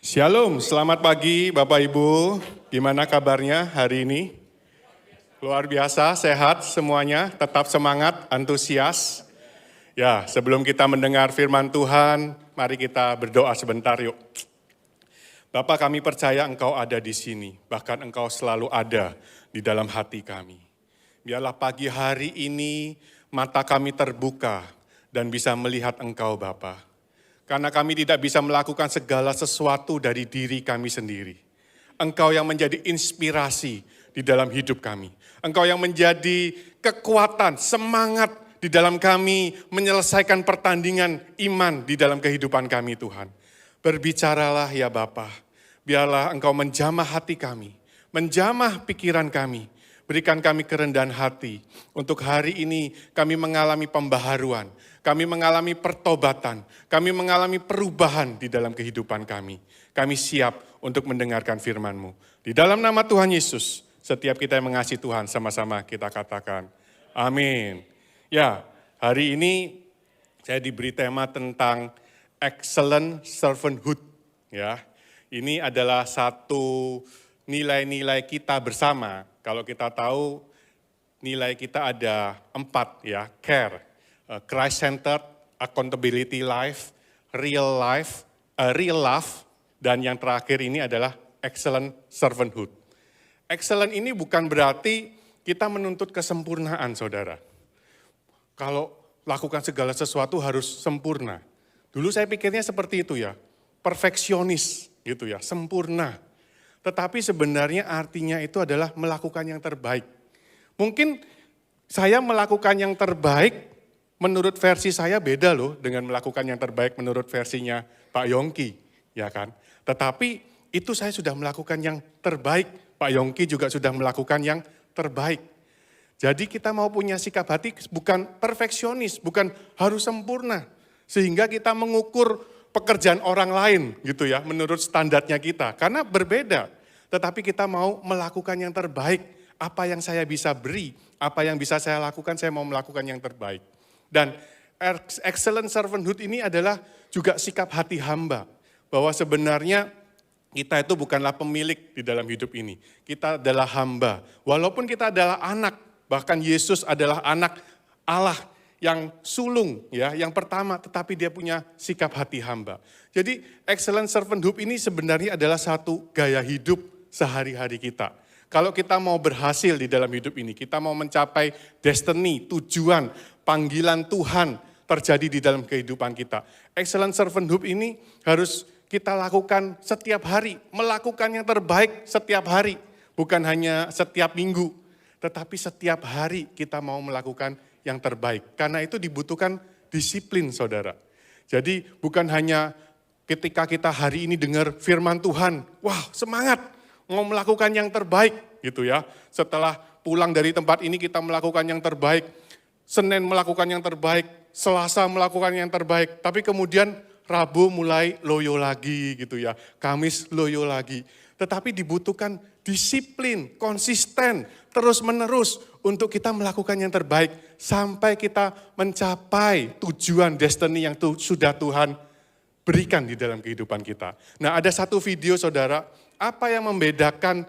Shalom, selamat pagi Bapak Ibu. Gimana kabarnya hari ini? Luar biasa, sehat semuanya, tetap semangat, antusias. Ya, sebelum kita mendengar firman Tuhan, mari kita berdoa sebentar yuk. Bapak, kami percaya Engkau ada di sini, bahkan Engkau selalu ada di dalam hati kami. Biarlah pagi hari ini mata kami terbuka dan bisa melihat Engkau Bapa. Karena kami tidak bisa melakukan segala sesuatu dari diri kami sendiri. Engkau yang menjadi inspirasi di dalam hidup kami. Engkau yang menjadi kekuatan, semangat di dalam kami menyelesaikan pertandingan iman di dalam kehidupan kami Tuhan. Berbicaralah ya Bapa, biarlah Engkau menjamah hati kami, menjamah pikiran kami. Berikan kami kerendahan hati. Untuk hari ini kami mengalami pembaharuan. Kami mengalami pertobatan. Kami mengalami perubahan di dalam kehidupan kami. Kami siap untuk mendengarkan firman-Mu. Di dalam nama Tuhan Yesus, setiap kita yang mengasihi Tuhan sama-sama kita katakan amin. Ya, hari ini saya diberi tema tentang excellent servanthood. Ya, ini adalah satu nilai-nilai kita bersama. Kalau kita tahu nilai kita ada 4 ya, care, Christ-centered, accountability life, real love, dan yang terakhir ini adalah excellent servanthood. Excellent ini bukan berarti kita menuntut kesempurnaan, saudara. Kalau lakukan segala sesuatu harus sempurna. Dulu saya pikirnya seperti itu ya, perfeksionis gitu ya, sempurna. Tetapi sebenarnya artinya itu adalah melakukan yang terbaik. Mungkin saya melakukan yang terbaik menurut versi saya beda loh dengan melakukan yang terbaik menurut versinya Pak Yongki, ya kan? Tetapi itu saya sudah melakukan yang terbaik, Pak Yongki juga sudah melakukan yang terbaik. Jadi kita mau punya sikap hati bukan perfeksionis, bukan harus sempurna. Sehingga kita mengukur pekerjaan orang lain gitu ya, menurut standarnya kita. Karena berbeda, tetapi kita mau melakukan yang terbaik. Apa yang saya bisa beri, apa yang bisa saya lakukan, saya mau melakukan yang terbaik. Dan excellent servanthood ini adalah juga sikap hati hamba. Bahwa sebenarnya kita itu bukanlah pemilik di dalam hidup ini. Kita adalah hamba. Walaupun kita adalah anak, bahkan Yesus adalah anak Allah yang sulung ya, yang pertama, tetapi dia punya sikap hati hamba. Jadi excellent servanthood ini sebenarnya adalah satu gaya hidup sehari-hari kita. Kalau kita mau berhasil di dalam hidup ini, kita mau mencapai destiny, tujuan, panggilan Tuhan terjadi di dalam kehidupan kita. Excellent servanthood ini harus kita lakukan setiap hari, melakukan yang terbaik setiap hari. Bukan hanya setiap minggu, tetapi setiap hari kita mau melakukan yang terbaik. Karena itu dibutuhkan disiplin, saudara. Jadi bukan hanya ketika kita hari ini dengar firman Tuhan, wah semangat, mau melakukan yang terbaik gitu ya. Setelah pulang dari tempat ini kita melakukan yang terbaik, Senin melakukan yang terbaik, Selasa melakukan yang terbaik, tapi kemudian Rabu mulai loyo lagi gitu ya, Kamis loyo lagi. Tetapi dibutuhkan disiplin, konsisten, terus-menerus untuk kita melakukan yang terbaik sampai kita mencapai tujuan destiny yang sudah Tuhan berikan di dalam kehidupan kita. Nah, ada satu video saudara, apa yang membedakan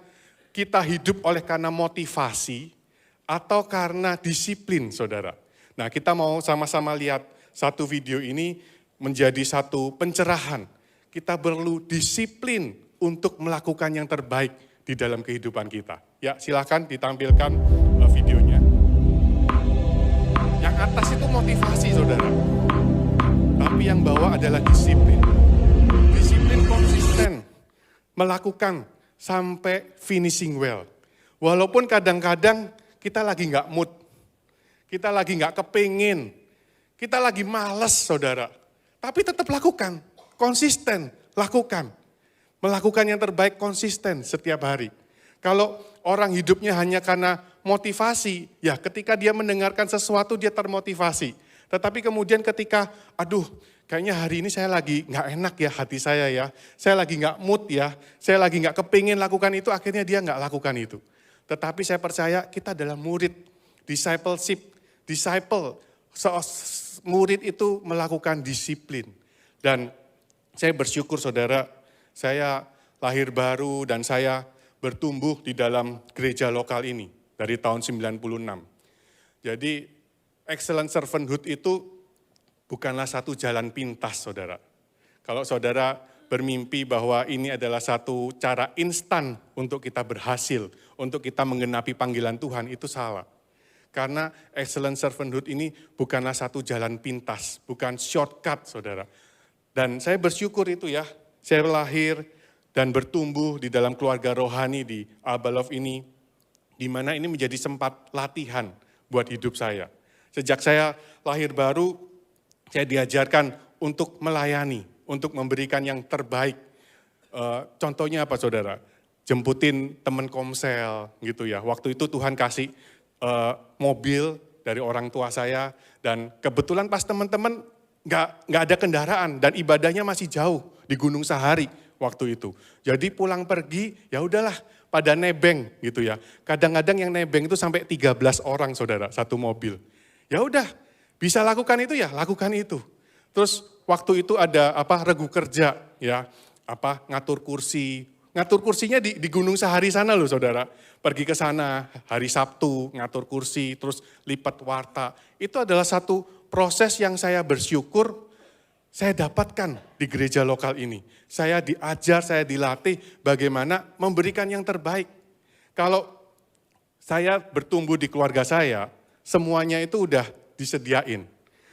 kita hidup oleh karena motivasi atau karena disiplin saudara. Nah, kita mau sama-sama lihat satu video ini menjadi satu pencerahan. Kita perlu disiplin untuk melakukan yang terbaik di dalam kehidupan kita. Ya, silakan ditampilkan videonya. Yang atas itu motivasi, saudara. Tapi yang bawah adalah disiplin. Disiplin konsisten, melakukan sampai finishing well. Walaupun kadang-kadang kita lagi nggak mood, kita lagi nggak kepingin, kita lagi malas, saudara. Tapi tetap lakukan, konsisten, lakukan. Melakukan yang terbaik konsisten setiap hari. Kalau orang hidupnya hanya karena motivasi, ya ketika dia mendengarkan sesuatu dia termotivasi. Tetapi kemudian ketika, aduh kayaknya hari ini saya lagi nggak enak ya hati saya ya. Saya lagi nggak mood ya, saya lagi nggak kepingin lakukan itu, akhirnya dia nggak lakukan itu. Tetapi saya percaya kita adalah murid, discipleship, murid itu melakukan disiplin. Dan saya bersyukur saudara, Saya lahir baru dan saya bertumbuh di dalam gereja lokal ini dari tahun 96. Jadi excellent servanthood itu bukanlah satu jalan pintas, saudara. Kalau saudara bermimpi bahwa ini adalah satu cara instan untuk kita berhasil, untuk kita menggenapi panggilan Tuhan, itu salah. Karena excellent servanthood ini bukanlah satu jalan pintas, bukan shortcut, saudara. Dan saya bersyukur itu ya, saya lahir dan bertumbuh di dalam keluarga rohani di Alba Love ini, di mana ini menjadi sempat latihan buat hidup saya. Sejak saya lahir baru, saya diajarkan untuk melayani, untuk memberikan yang terbaik. Contohnya apa, saudara? Jemputin teman komsel gitu ya. Waktu itu Tuhan kasih mobil dari orang tua saya, dan kebetulan pas teman-teman nggak ada kendaraan dan ibadahnya masih jauh di Gunung Sahari waktu itu. Jadi pulang pergi ya udahlah pada nebeng gitu ya. Kadang-kadang yang nebeng itu sampai 13 orang, saudara, satu mobil. Ya udah, bisa lakukan itu ya, lakukan itu. Terus waktu itu ada regu kerja ya, ngatur kursi. Ngatur kursinya di Gunung Sahari sana loh, saudara. Pergi ke sana hari Sabtu, ngatur kursi, terus lipat warta. Itu adalah satu proses yang saya bersyukur saya dapatkan di gereja lokal ini. Saya diajar, saya dilatih bagaimana memberikan yang terbaik. Kalau saya bertumbuh di keluarga saya, semuanya itu udah disediain.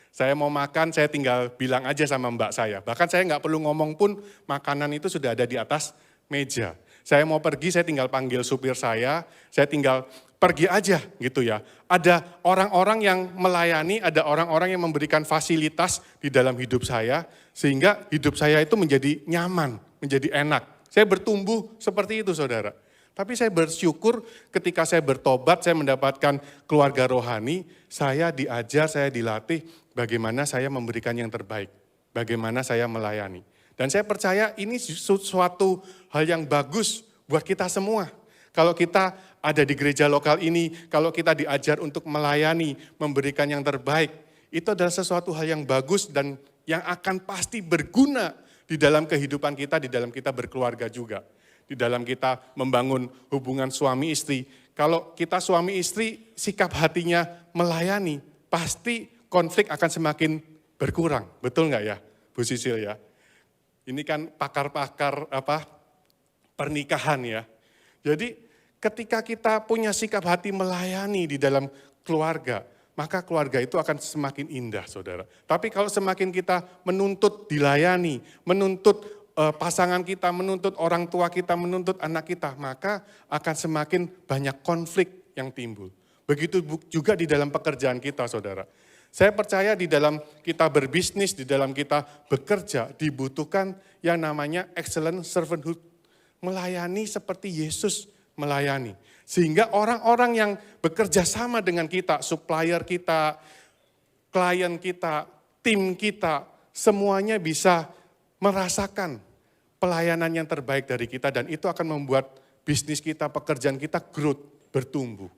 Saya mau makan, saya tinggal bilang aja sama mbak saya. Bahkan saya nggak perlu ngomong pun, makanan itu sudah ada di atas meja. Saya mau pergi, saya tinggal panggil supir saya tinggal pergi aja gitu ya. Ada orang-orang yang melayani, ada orang-orang yang memberikan fasilitas di dalam hidup saya, sehingga hidup saya itu menjadi nyaman, menjadi enak. Saya bertumbuh seperti itu, saudara. Tapi saya bersyukur ketika saya bertobat, saya mendapatkan keluarga rohani, saya diajar, saya dilatih bagaimana saya memberikan yang terbaik, bagaimana saya melayani. Dan saya percaya ini suatu hal yang bagus buat kita semua. Kalau kita ada di gereja lokal ini, kalau kita diajar untuk melayani, memberikan yang terbaik, itu adalah sesuatu hal yang bagus dan yang akan pasti berguna di dalam kehidupan kita, di dalam kita berkeluarga juga. Di dalam kita membangun hubungan suami istri. Kalau kita suami istri, sikap hatinya melayani, pasti konflik akan semakin berkurang. Betul nggak ya, Bu Sisil ya? Ini kan pakar-pakar pernikahan ya. Jadi ketika kita punya sikap hati melayani di dalam keluarga, maka keluarga itu akan semakin indah, saudara. Tapi kalau semakin kita menuntut dilayani, menuntut pasangan kita, menuntut orang tua kita, menuntut anak kita, maka akan semakin banyak konflik yang timbul. Begitu juga di dalam pekerjaan kita, saudara. Saya percaya di dalam kita berbisnis, di dalam kita bekerja, dibutuhkan yang namanya excellent servanthood. Melayani seperti Yesus melayani. Sehingga orang-orang yang bekerja sama dengan kita, supplier kita, klien kita, tim kita, semuanya bisa merasakan pelayanan yang terbaik dari kita. Dan itu akan membuat bisnis kita, pekerjaan kita growth, bertumbuh.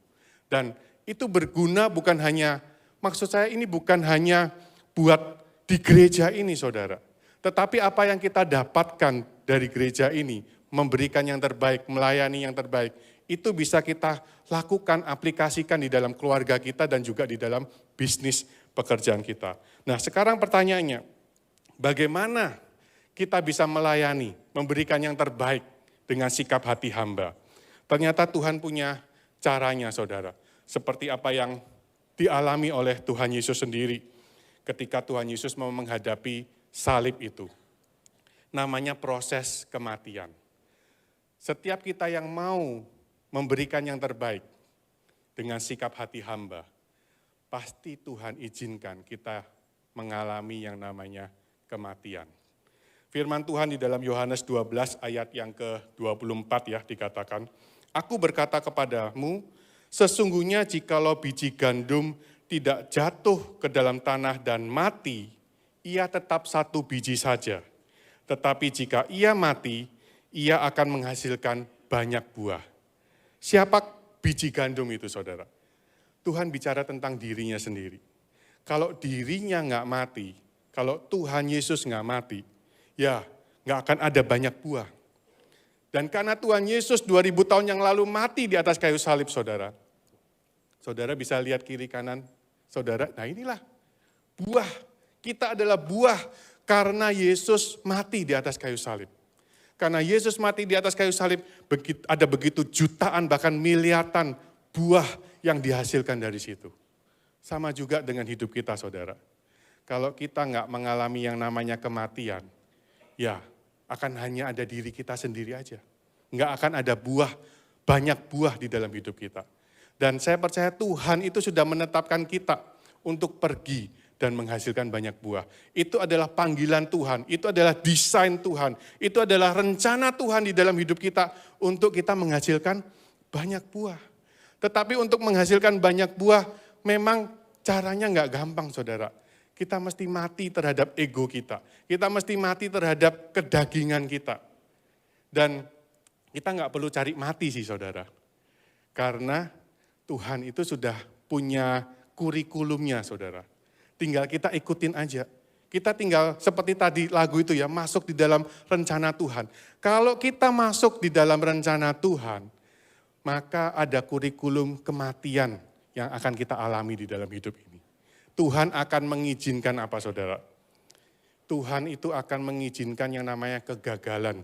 Dan itu berguna bukan hanya, maksud saya ini bukan hanya buat di gereja ini, saudara. Tetapi apa yang kita dapatkan dari gereja ini, memberikan yang terbaik, melayani yang terbaik, itu bisa kita lakukan, aplikasikan di dalam keluarga kita dan juga di dalam bisnis pekerjaan kita. Nah, sekarang pertanyaannya, bagaimana kita bisa melayani, memberikan yang terbaik dengan sikap hati hamba? Ternyata Tuhan punya caranya, saudara. Seperti apa yang dialami oleh Tuhan Yesus sendiri ketika Tuhan Yesus mau menghadapi salib itu. Namanya proses kematian. Setiap kita yang mau memberikan yang terbaik dengan sikap hati hamba, pasti Tuhan izinkan kita mengalami yang namanya kematian. Firman Tuhan di dalam Yohanes 12 ayat yang ke-24 ya dikatakan, "Aku berkata kepadamu, sesungguhnya jikalau biji gandum tidak jatuh ke dalam tanah dan mati, ia tetap satu biji saja. Tetapi jika ia mati, ia akan menghasilkan banyak buah." Siapa biji gandum itu, saudara? Tuhan bicara tentang dirinya sendiri. Kalau dirinya nggak mati, kalau Tuhan Yesus nggak mati, ya nggak akan ada banyak buah. Dan karena Tuhan Yesus 2000 tahun yang lalu mati di atas kayu salib, saudara. Saudara bisa lihat kiri kanan, saudara. Nah inilah buah. Kita adalah buah karena Yesus mati di atas kayu salib. Karena Yesus mati di atas kayu salib, ada begitu jutaan bahkan miliaran buah yang dihasilkan dari situ. Sama juga dengan hidup kita, saudara. Kalau kita nggak mengalami yang namanya kematian, ya akan hanya ada diri kita sendiri aja. Nggak akan ada buah, banyak buah di dalam hidup kita. Dan saya percaya Tuhan itu sudah menetapkan kita untuk pergi dan menghasilkan banyak buah. Itu adalah panggilan Tuhan, itu adalah desain Tuhan, itu adalah rencana Tuhan di dalam hidup kita untuk kita menghasilkan banyak buah. Tetapi untuk menghasilkan banyak buah memang caranya nggak gampang, saudara. Kita mesti mati terhadap ego kita. Kita mesti mati terhadap kedagingan kita. Dan kita nggak perlu cari mati sih, saudara. Karena Tuhan itu sudah punya kurikulumnya, saudara. Tinggal kita ikutin aja. Kita tinggal seperti tadi lagu itu ya, masuk di dalam rencana Tuhan. Kalau kita masuk di dalam rencana Tuhan, maka ada kurikulum kematian yang akan kita alami di dalam hidup ini. Tuhan akan mengizinkan apa, saudara? Tuhan itu akan mengizinkan yang namanya kegagalan.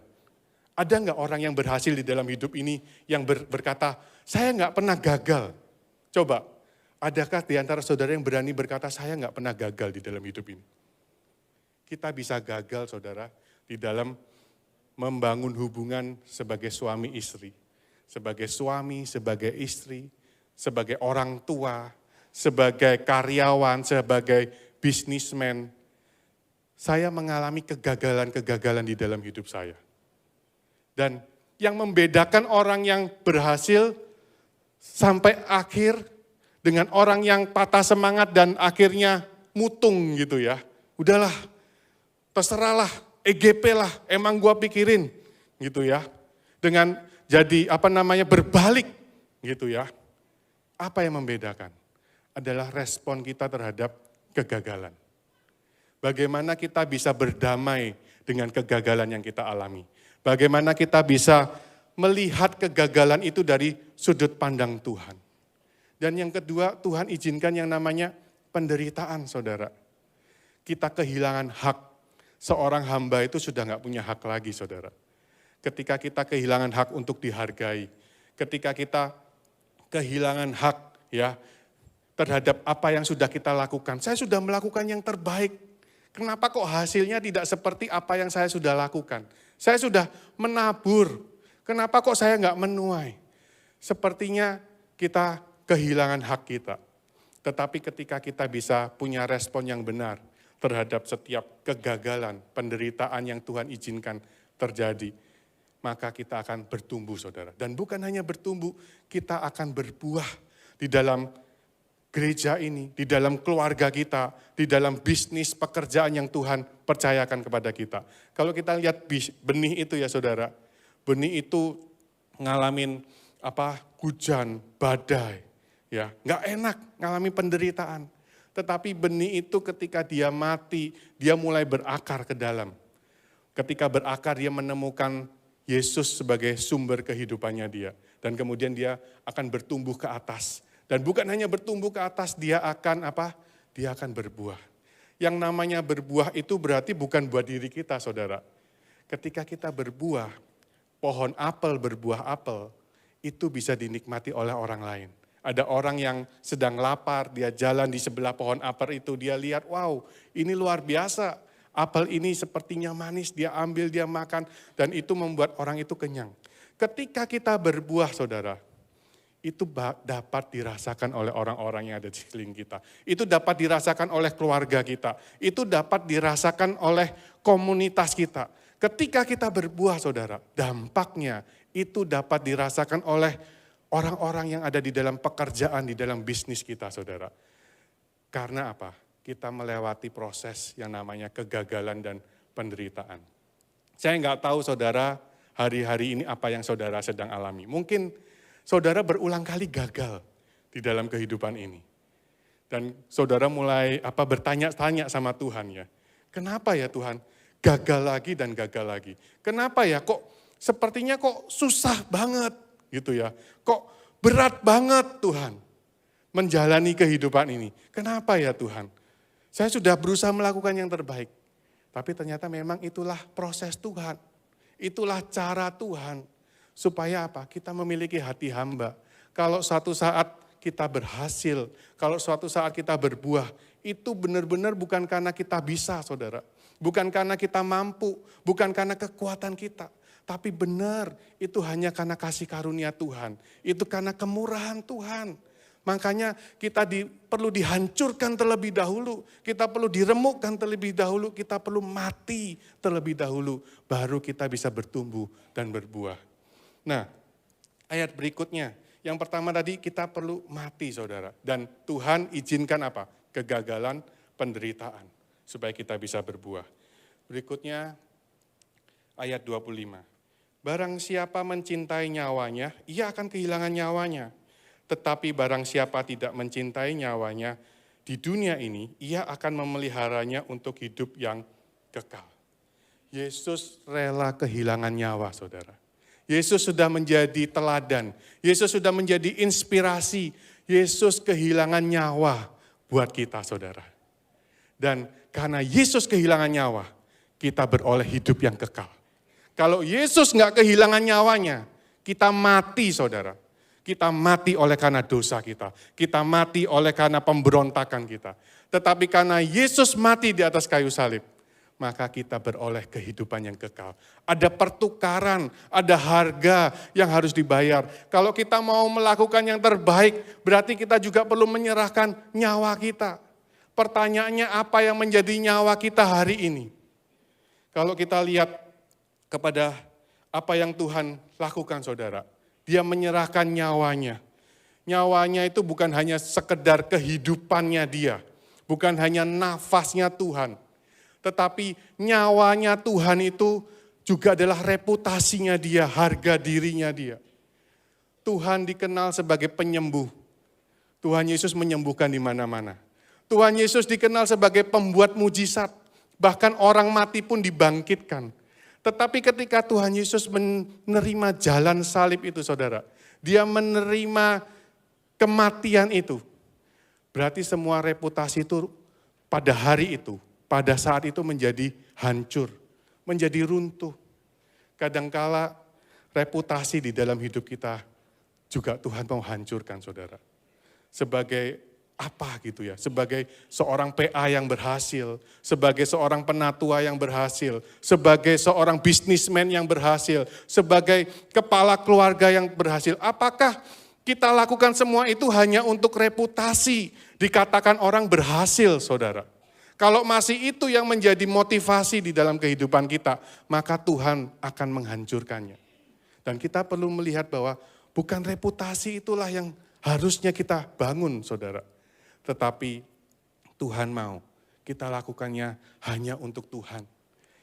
Ada nggak orang yang berhasil di dalam hidup ini yang berkata, saya nggak pernah gagal? Coba, adakah di antara saudara yang berani berkata, saya nggak pernah gagal di dalam hidup ini? Kita bisa gagal, saudara, di dalam membangun hubungan sebagai suami istri. Sebagai suami, sebagai istri, sebagai orang tua, sebagai karyawan, sebagai bisnismen, saya mengalami kegagalan-kegagalan di dalam hidup saya. Dan yang membedakan orang yang berhasil sampai akhir dengan orang yang patah semangat dan akhirnya mutung gitu ya. Udahlah, terserahlah, EGP lah, emang gua pikirin gitu ya. Dengan jadi berbalik gitu ya. Apa yang membedakan? Adalah respon kita terhadap kegagalan. Bagaimana kita bisa berdamai dengan kegagalan yang kita alami. Bagaimana kita bisa melihat kegagalan itu dari sudut pandang Tuhan. Dan yang kedua, Tuhan izinkan yang namanya penderitaan, saudara. Kita kehilangan hak. Seorang hamba itu sudah nggak punya hak lagi, saudara. Ketika kita kehilangan hak untuk dihargai. Ketika kita kehilangan hak ya terhadap apa yang sudah kita lakukan. Saya sudah melakukan yang terbaik. Kenapa kok hasilnya tidak seperti apa yang saya sudah lakukan? Saya sudah menabur. Kenapa kok saya nggak menuai? Sepertinya kita kehilangan hak kita. Tetapi ketika kita bisa punya respon yang benar terhadap setiap kegagalan, penderitaan yang Tuhan izinkan terjadi, maka kita akan bertumbuh, saudara. Dan bukan hanya bertumbuh, kita akan berbuah di dalam gereja ini, di dalam keluarga kita, di dalam bisnis pekerjaan yang Tuhan percayakan kepada kita. Kalau kita lihat benih itu ya saudara, benih itu ngalamin hujan, badai, ya nggak enak, ngalamin penderitaan. Tetapi benih itu ketika dia mati, dia mulai berakar ke dalam. Ketika berakar dia menemukan Yesus sebagai sumber kehidupannya dia. Dan kemudian dia akan bertumbuh ke atas. Dan bukan hanya bertumbuh ke atas, dia akan Dia akan berbuah. Yang namanya berbuah itu berarti bukan buat diri kita, saudara. Ketika kita berbuah, pohon apel berbuah apel, itu bisa dinikmati oleh orang lain. Ada orang yang sedang lapar, dia jalan di sebelah pohon apel itu, dia lihat, wow, ini luar biasa. Apel ini sepertinya manis, dia ambil, dia makan, dan itu membuat orang itu kenyang. Ketika kita berbuah, saudara, itu dapat dirasakan oleh orang-orang yang ada di sekeliling kita. Itu dapat dirasakan oleh keluarga kita. Itu dapat dirasakan oleh komunitas kita. Ketika kita berbuah, saudara, dampaknya itu dapat dirasakan oleh orang-orang yang ada di dalam pekerjaan, di dalam bisnis kita, saudara. Karena apa? Kita melewati proses yang namanya kegagalan dan penderitaan. Saya nggak tahu saudara hari-hari ini apa yang saudara sedang alami. Mungkin saudara berulang kali gagal di dalam kehidupan ini. Dan saudara mulai bertanya-tanya sama Tuhan ya. Kenapa ya Tuhan? Gagal lagi dan gagal lagi. Kenapa ya kok sepertinya kok susah banget gitu ya. Kok berat banget Tuhan menjalani kehidupan ini. Kenapa ya Tuhan? Saya sudah berusaha melakukan yang terbaik. Tapi ternyata memang itulah proses Tuhan. Itulah cara Tuhan. Supaya apa? Kita memiliki hati hamba. Kalau suatu saat kita berhasil, kalau suatu saat kita berbuah, itu benar-benar bukan karena kita bisa, saudara. Bukan karena kita mampu, bukan karena kekuatan kita. Tapi benar, itu hanya karena kasih karunia Tuhan. Itu karena kemurahan Tuhan. Makanya kita perlu dihancurkan terlebih dahulu. Kita perlu diremukkan terlebih dahulu. Kita perlu mati terlebih dahulu. Baru kita bisa bertumbuh dan berbuah. Nah, ayat berikutnya. Yang pertama tadi kita perlu mati saudara. Dan Tuhan izinkan apa? Kegagalan, penderitaan. Supaya kita bisa berbuah. Berikutnya ayat 25. Barang siapa mencintai nyawanya, ia akan kehilangan nyawanya. Tetapi barang siapa tidak mencintai nyawanya di dunia ini, ia akan memeliharanya untuk hidup yang kekal. Yesus rela kehilangan nyawa, saudara. Yesus sudah menjadi teladan. Yesus sudah menjadi inspirasi. Yesus kehilangan nyawa buat kita, saudara. Dan karena Yesus kehilangan nyawa, kita beroleh hidup yang kekal. Kalau Yesus nggak kehilangan nyawanya, kita mati, saudara. Kita mati oleh karena dosa kita. Kita mati oleh karena pemberontakan kita. Tetapi karena Yesus mati di atas kayu salib, maka kita beroleh kehidupan yang kekal. Ada pertukaran, ada harga yang harus dibayar. Kalau kita mau melakukan yang terbaik, berarti kita juga perlu menyerahkan nyawa kita. Pertanyaannya apa yang menjadi nyawa kita hari ini? Kalau kita lihat kepada apa yang Tuhan lakukan, saudara. Dia menyerahkan nyawanya. Nyawanya itu bukan hanya sekedar kehidupannya dia. Bukan hanya nafasnya Tuhan. Tetapi nyawanya Tuhan itu juga adalah reputasinya dia, harga dirinya dia. Tuhan dikenal sebagai penyembuh. Tuhan Yesus menyembuhkan di mana-mana. Tuhan Yesus dikenal sebagai pembuat mujizat. Bahkan orang mati pun dibangkitkan. Tetapi ketika Tuhan Yesus menerima jalan salib itu, saudara, dia menerima kematian itu. Berarti semua reputasi itu pada hari itu, pada saat itu menjadi hancur, menjadi runtuh. Kadangkala reputasi di dalam hidup kita juga Tuhan mau hancurkan, saudara. Sebagai apa gitu ya, sebagai seorang PA yang berhasil, sebagai seorang penatua yang berhasil, sebagai seorang bisnismen yang berhasil, sebagai kepala keluarga yang berhasil. Apakah kita lakukan semua itu hanya untuk reputasi, dikatakan orang berhasil, saudara? Kalau masih itu yang menjadi motivasi di dalam kehidupan kita, maka Tuhan akan menghancurkannya. Dan kita perlu melihat bahwa bukan reputasi itulah yang harusnya kita bangun, saudara. Tetapi Tuhan mau kita lakukannya hanya untuk Tuhan.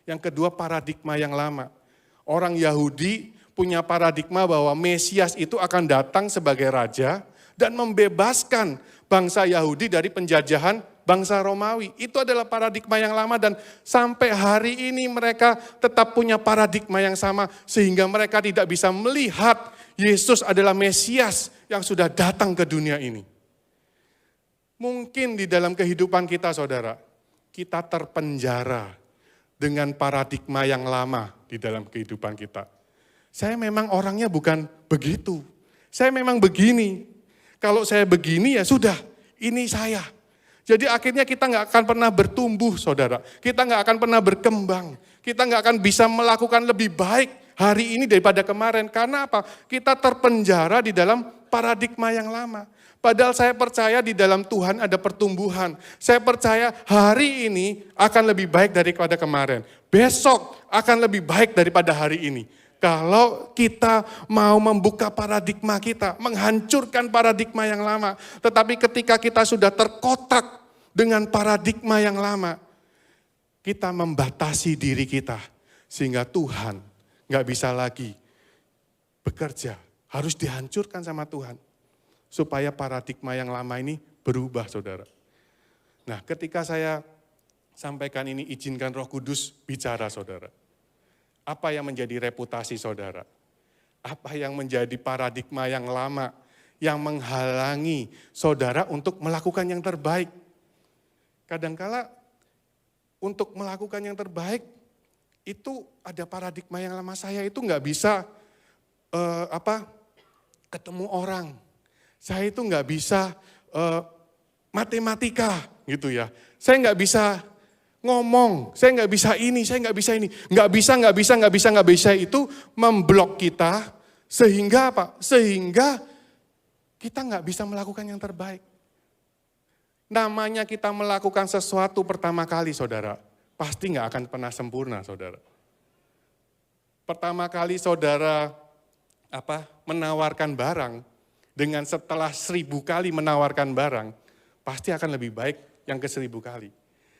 Yang kedua, paradigma yang lama. Orang Yahudi punya paradigma bahwa Mesias itu akan datang sebagai raja dan membebaskan bangsa Yahudi dari penjajahan bangsa Romawi. Itu adalah paradigma yang lama dan sampai hari ini mereka tetap punya paradigma yang sama sehingga mereka tidak bisa melihat Yesus adalah Mesias yang sudah datang ke dunia ini. Mungkin di dalam kehidupan kita, saudara, kita terpenjara dengan paradigma yang lama di dalam kehidupan kita. Saya memang orangnya bukan begitu. Saya memang begini. Kalau saya begini ya sudah, ini saya. Jadi akhirnya kita nggak akan pernah bertumbuh, saudara. Kita nggak akan pernah berkembang. Kita nggak akan bisa melakukan lebih baik hari ini daripada kemarin. Karena apa? Kita terpenjara di dalam paradigma yang lama. Padahal saya percaya di dalam Tuhan ada pertumbuhan. Saya percaya hari ini akan lebih baik daripada kemarin. Besok akan lebih baik daripada hari ini. Kalau kita mau membuka paradigma kita, menghancurkan paradigma yang lama. Tetapi ketika kita sudah terkotak dengan paradigma yang lama, kita membatasi diri kita. Sehingga Tuhan gak bisa lagi bekerja. Harus dihancurkan sama Tuhan. Supaya paradigma yang lama ini berubah, saudara. Nah, ketika saya sampaikan ini, izinkan Roh Kudus bicara, saudara. Apa yang menjadi reputasi saudara? Apa yang menjadi paradigma yang lama yang menghalangi saudara untuk melakukan yang terbaik? Kadangkala untuk melakukan yang terbaik itu ada paradigma yang lama. Saya itu nggak bisa ketemu orang. Saya itu nggak bisa matematika gitu ya. Saya nggak bisa ngomong, saya nggak bisa ini, saya nggak bisa ini. Nggak bisa itu memblok kita sehingga apa? Sehingga kita nggak bisa melakukan yang terbaik. Namanya kita melakukan sesuatu pertama kali saudara, pasti nggak akan pernah sempurna saudara. Pertama kali saudara menawarkan barang, dengan setelah 1000 kali menawarkan barang, pasti akan lebih baik yang ke 1000 kali.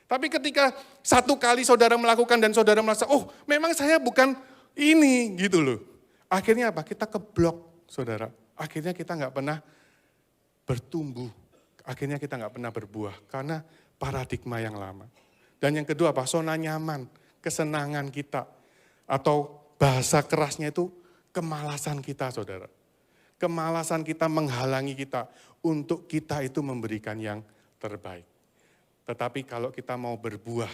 Tapi ketika 1 kali saudara melakukan dan saudara merasa, oh memang saya bukan ini gitu loh. Akhirnya apa? Kita keblok saudara. Akhirnya kita nggak pernah bertumbuh. Akhirnya kita nggak pernah berbuah. Karena paradigma yang lama. Dan yang kedua apa? Zona nyaman, kesenangan kita. Atau bahasa kerasnya itu kemalasan kita saudara. Kemalasan kita menghalangi kita untuk kita itu memberikan yang terbaik. Tetapi kalau kita mau berbuah,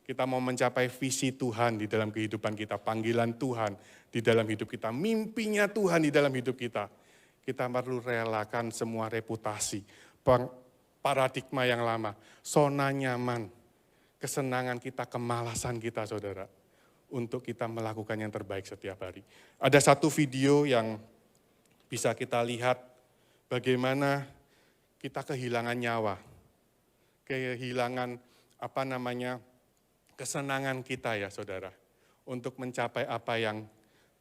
kita mau mencapai visi Tuhan di dalam kehidupan kita, panggilan Tuhan di dalam hidup kita, mimpinya Tuhan di dalam hidup kita perlu relakan semua reputasi, paradigma yang lama, zona nyaman, kesenangan kita, kemalasan kita saudara, untuk kita melakukan yang terbaik setiap hari. Ada satu video yang bisa kita lihat bagaimana kita kehilangan nyawa, kehilangan kesenangan kita ya saudara, untuk mencapai apa yang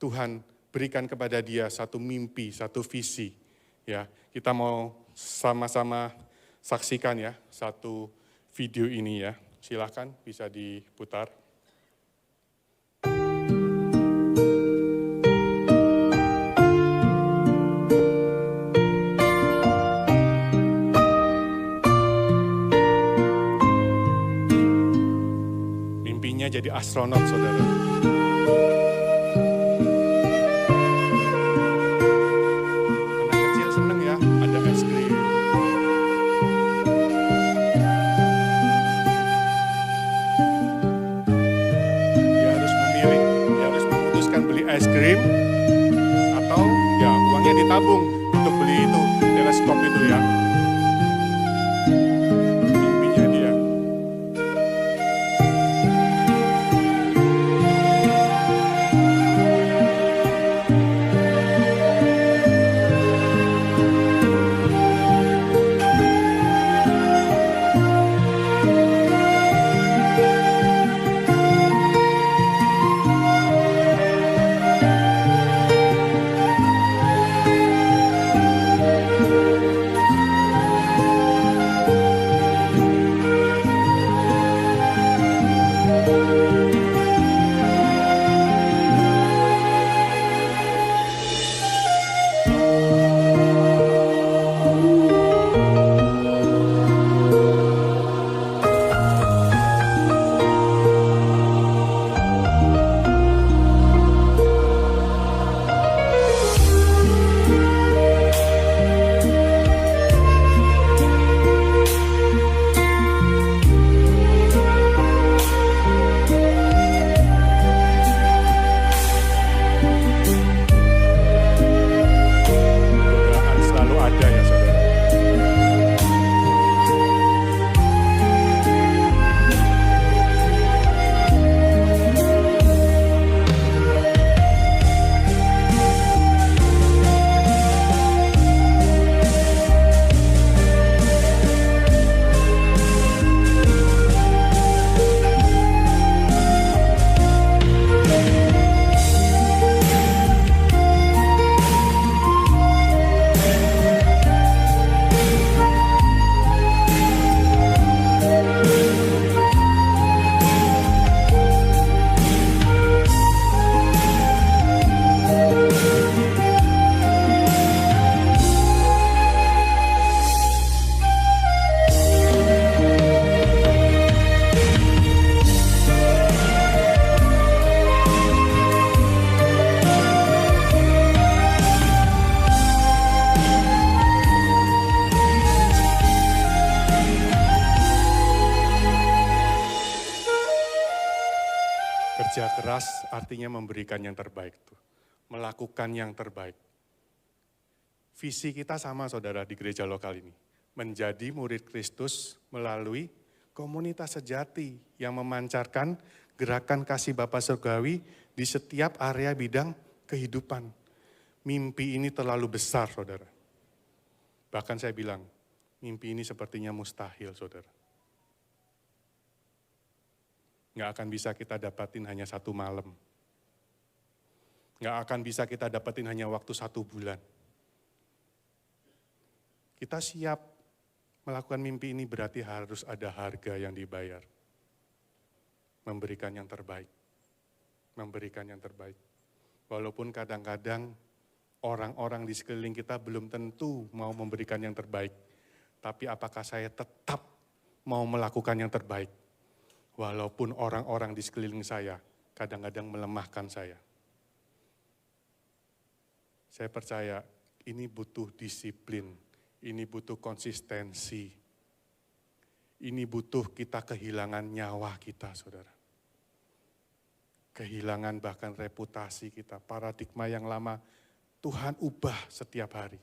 Tuhan berikan kepada dia, satu mimpi, satu visi. Ya, kita mau sama-sama saksikan ya satu video ini ya. Silakan bisa diputar. Jadi astronot saudara. Anak kecil seneng ya, ada es krim. Dia harus memilih, dia harus memutuskan beli es krim atau ya uangnya ditabung untuk beli itu, teleskop itu ya. artinya memberikan yang terbaik tuh. Melakukan yang terbaik. Visi kita sama saudara di gereja lokal ini. Menjadi murid Kristus melalui komunitas sejati yang memancarkan gerakan kasih Bapa Surgawi di setiap area bidang kehidupan. Mimpi ini terlalu besar saudara. Bahkan saya bilang, mimpi ini sepertinya mustahil saudara. Nggak akan bisa kita dapatin hanya 1 malam. Nggak akan bisa kita dapetin hanya waktu 1 bulan. Kita siap melakukan mimpi ini berarti harus ada harga yang dibayar. Memberikan yang terbaik. Memberikan yang terbaik. Walaupun kadang-kadang orang-orang di sekeliling kita belum tentu mau memberikan yang terbaik. Tapi apakah saya tetap mau melakukan yang terbaik? Walaupun orang-orang di sekeliling saya kadang-kadang melemahkan saya. Saya percaya ini butuh disiplin, ini butuh konsistensi, ini butuh kita kehilangan nyawa kita, saudara. Kehilangan bahkan reputasi kita, paradigma yang lama Tuhan ubah setiap hari.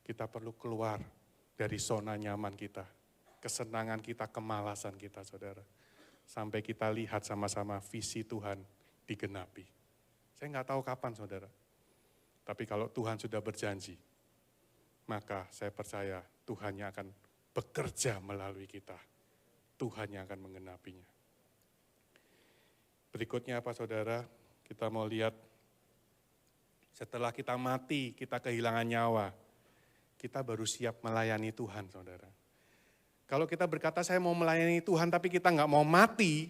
Kita perlu keluar dari zona nyaman kita, kesenangan kita, kemalasan kita, saudara. Sampai kita lihat sama-sama visi Tuhan digenapi. Saya nggak tahu kapan, saudara. Tapi kalau Tuhan sudah berjanji, maka saya percaya Tuhannya akan bekerja melalui kita. Tuhannya akan menggenapinya. Berikutnya apa saudara? Kita mau lihat setelah kita mati, kita kehilangan nyawa. Kita baru siap melayani Tuhan saudara. Kalau kita berkata saya mau melayani Tuhan tapi kita nggak mau mati,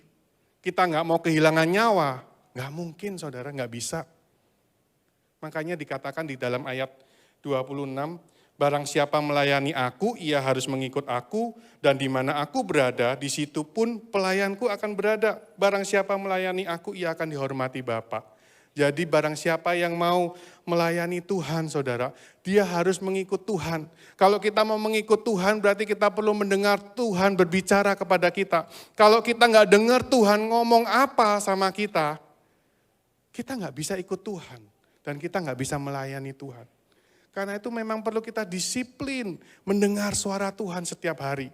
kita nggak mau kehilangan nyawa, nggak mungkin saudara, nggak bisa. Makanya dikatakan di dalam ayat 26, barang siapa melayani aku, ia harus mengikut aku, dan di mana aku berada, di situ pun pelayanku akan berada. Barang siapa melayani aku, ia akan dihormati Bapa. Jadi barang siapa yang mau melayani Tuhan, saudara, dia harus mengikut Tuhan. Kalau kita mau mengikut Tuhan, berarti kita perlu mendengar Tuhan berbicara kepada kita. Kalau kita nggak dengar Tuhan ngomong apa sama kita nggak bisa ikut Tuhan. Dan kita nggak bisa melayani Tuhan. Karena itu memang perlu kita disiplin mendengar suara Tuhan setiap hari.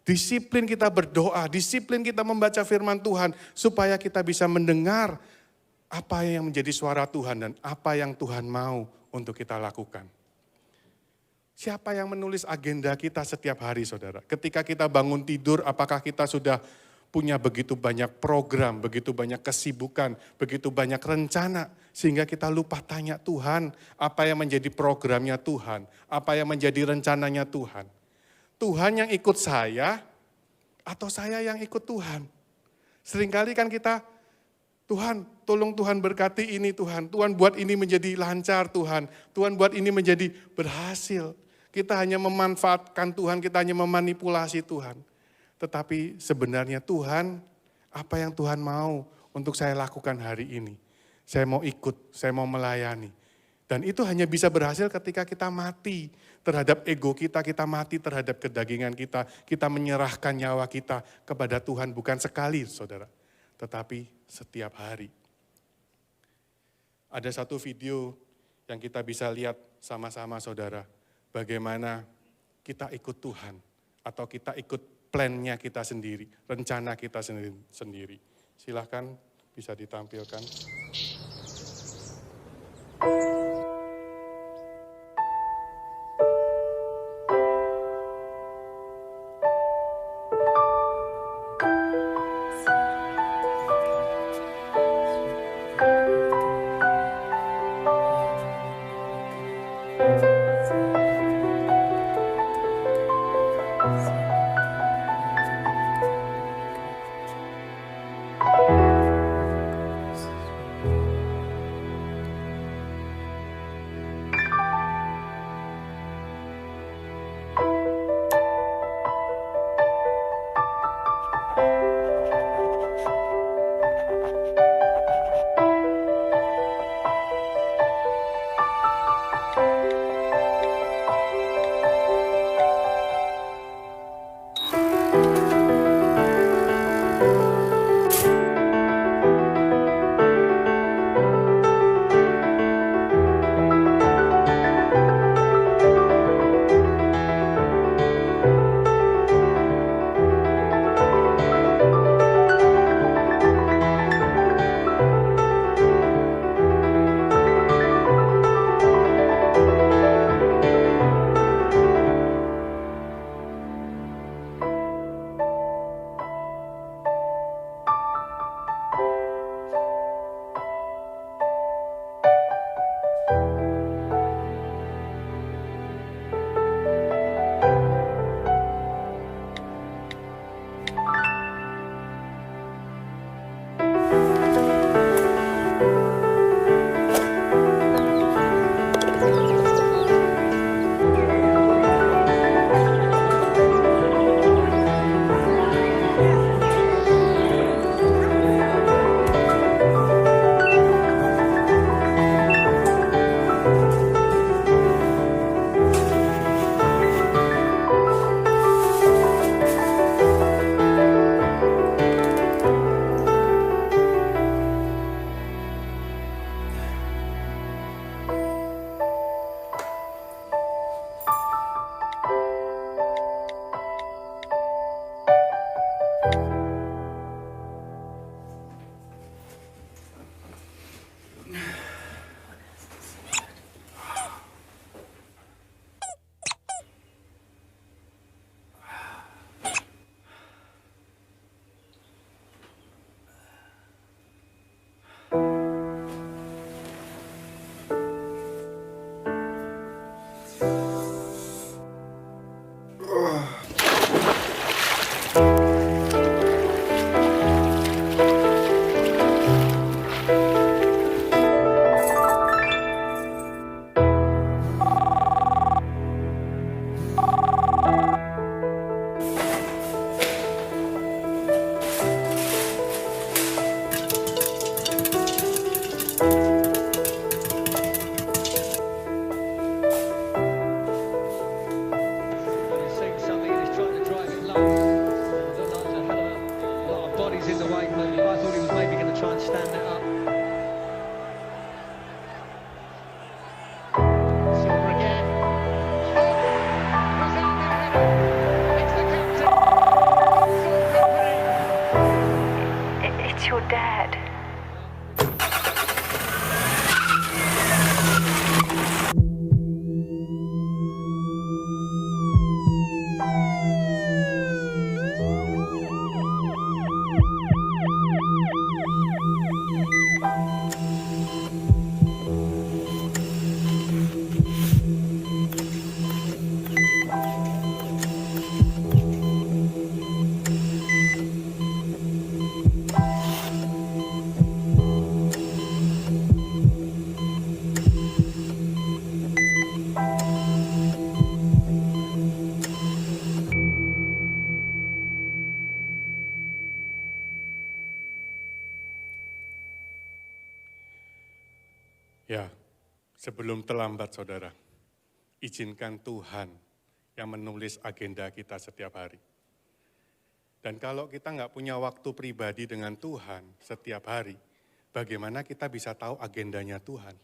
Disiplin kita berdoa, disiplin kita membaca firman Tuhan. Supaya kita bisa mendengar apa yang menjadi suara Tuhan dan apa yang Tuhan mau untuk kita lakukan. Siapa yang menulis agenda kita setiap hari saudara? Ketika kita bangun tidur, apakah kita sudah punya begitu banyak program, begitu banyak kesibukan, begitu banyak rencana, sehingga kita lupa tanya Tuhan, apa yang menjadi programnya Tuhan, apa yang menjadi rencananya Tuhan. Tuhan yang ikut saya, atau saya yang ikut Tuhan. Seringkali kan kita, Tuhan tolong Tuhan berkati ini Tuhan, Tuhan buat ini menjadi lancar Tuhan, Tuhan buat ini menjadi berhasil. Kita hanya memanfaatkan Tuhan, kita hanya memanipulasi Tuhan. Tetapi sebenarnya Tuhan, apa yang Tuhan mau untuk saya lakukan hari ini. Saya mau ikut, saya mau melayani. Dan itu hanya bisa berhasil ketika kita mati terhadap ego kita mati terhadap kedagingan kita menyerahkan nyawa kita kepada Tuhan bukan sekali saudara, tetapi setiap hari. Ada satu video yang kita bisa lihat sama-sama saudara, bagaimana kita ikut Tuhan atau kita ikut plan-nya kita sendiri, rencana kita sendiri. Silahkan bisa ditampilkan. Sebelum terlambat saudara, izinkan Tuhan yang menulis agenda kita setiap hari. Dan kalau kita nggak punya waktu pribadi dengan Tuhan setiap hari, bagaimana kita bisa tahu agendanya Tuhan?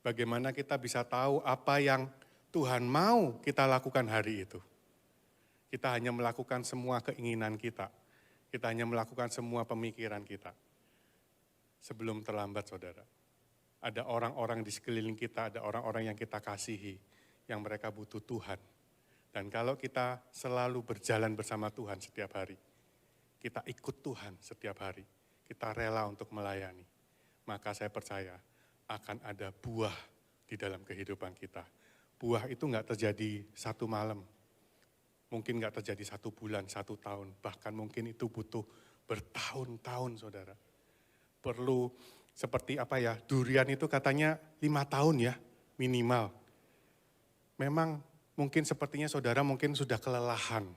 Bagaimana kita bisa tahu apa yang Tuhan mau kita lakukan hari itu? Kita hanya melakukan semua keinginan kita. Kita hanya melakukan semua pemikiran kita. Sebelum terlambat saudara. Ada orang-orang di sekeliling kita, ada orang-orang yang kita kasihi, yang mereka butuh Tuhan. Dan kalau kita selalu berjalan bersama Tuhan setiap hari, kita ikut Tuhan setiap hari, kita rela untuk melayani, maka saya percaya akan ada buah di dalam kehidupan kita. Buah itu nggak terjadi satu malam, mungkin nggak terjadi 1 bulan, 1 tahun, bahkan mungkin itu butuh bertahun-tahun saudara. Perlu seperti durian itu katanya 5 tahun ya minimal. Memang mungkin sepertinya saudara mungkin sudah kelelahan.